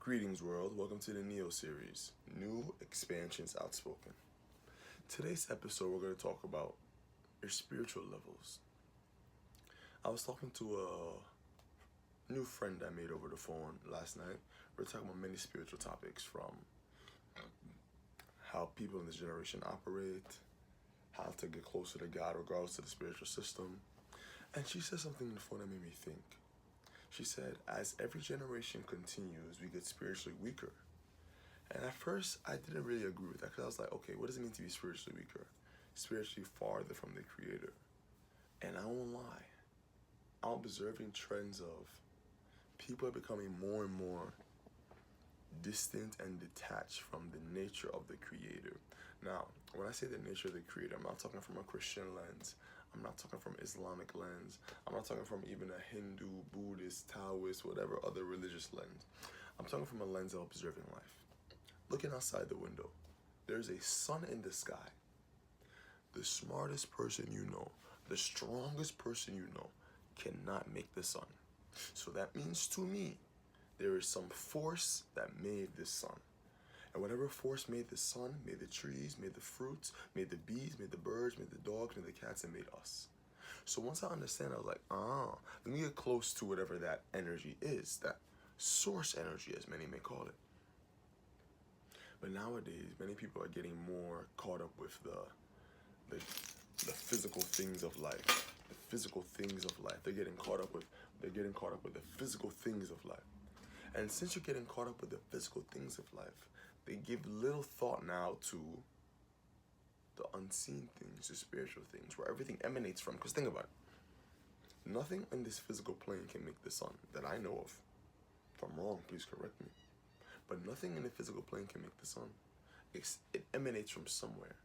Greetings, world. Welcome to the Neo series, New Expansions Outspoken. Today's episode, we're going to talk about your spiritual levels. I was talking to a new friend I made over the phone last night. We were talking about many spiritual topics, from how people in this generation operate, how to get closer to God regardless of the spiritual system. And she said something on the phone that made me think. She said, as every generation continues, we get spiritually weaker. And at first, I didn't really agree with that, because I was like, okay, what does it mean to be spiritually weaker? Spiritually farther from the Creator. And I won't lie, I'm observing trends of people are becoming more and more distant and detached from the nature of the Creator. Now, when I say the nature of the Creator, I'm not talking from a Christian lens. I'm not talking from Islamic lens. I'm not talking from even a Hindu, Buddhist, Taoist, whatever other religious lens. I'm talking from a lens of observing life. Looking outside the window, there's a sun in the sky. The smartest person you know, the strongest person you know, cannot make the sun. So that means to me, there is some force that made this sun. And whatever force made the sun, made the trees, made the fruits, made the bees, made the birds, made the dogs, made the cats, and made us. So once I understand, I was like, let me get close to whatever that energy is, that source energy, as many may call it. But nowadays, many people are getting more caught up with the physical things of life. The physical things of life. They're getting caught up with the physical things of life. And since you're getting caught up with the physical things of life, they give little thought now to the unseen things, the spiritual things, where everything emanates from. Because think about it. Nothing in this physical plane can make the sun that I know of. If I'm wrong, please correct me. But nothing in the physical plane can make the sun. It emanates from somewhere.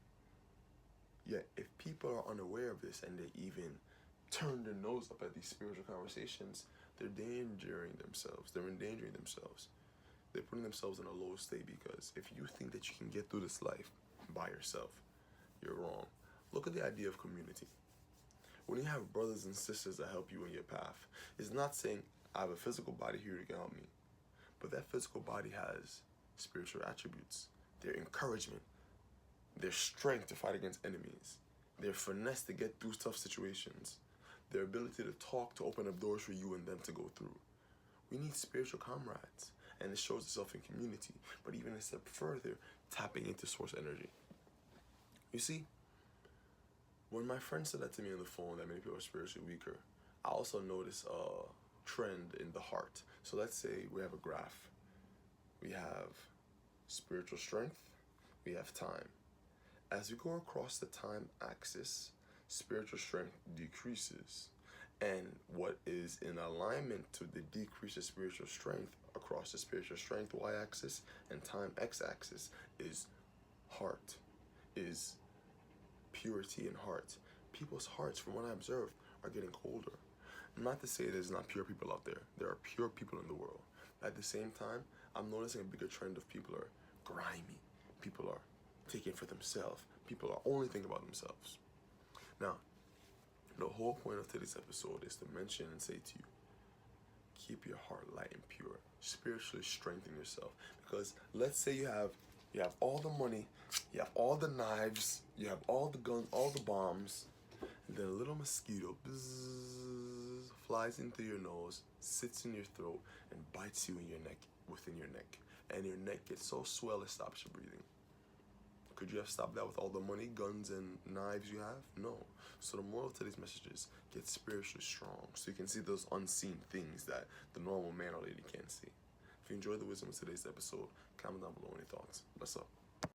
Yet, if people are unaware of this and they even turn their nose up at these spiritual conversations, they're endangering themselves. They're putting themselves in a low state, because if you think that you can get through this life by yourself, you're wrong. Look at the idea of community. When you have brothers and sisters that help you in your path, it's not saying, I have a physical body here to help me. But that physical body has spiritual attributes. Their encouragement, their strength to fight against enemies, their finesse to get through tough situations, their ability to talk to open up doors for you and them to go through. We need spiritual comrades, and it shows itself in community. But even a step further, tapping into source energy. You see, when my friend said that to me on the phone, that many people are spiritually weaker, I also noticed a trend in the heart. So let's say we have a graph. We have spiritual strength, we have time. As we go across the time axis, spiritual strength decreases. And what is in alignment to the decrease of spiritual strength across the spiritual strength y-axis and time x-axis is heart, is purity in heart. People's hearts, from what I observed, are getting colder. Not to say there's not pure people out there. There are pure people in the world. At the same time, I'm noticing a bigger trend of people are grimy. People are taking for themselves. People are only thinking about themselves. Now, the whole point of today's episode is to mention and say to you, keep your heart light and pure. Spiritually strengthen yourself. Because let's say you have all the money, you have all the knives, you have all the guns, all the bombs, and then a little mosquito flies into your nose, sits in your throat, and bites you in your neck, within your neck. And your neck gets so swell it stops your breathing. Could you have stopped that with all the money, guns, and knives you have? No. So the moral of today's message is get spiritually strong so you can see those unseen things that the normal man or lady can't see. If you enjoyed the wisdom of today's episode, comment down below any thoughts. What's up?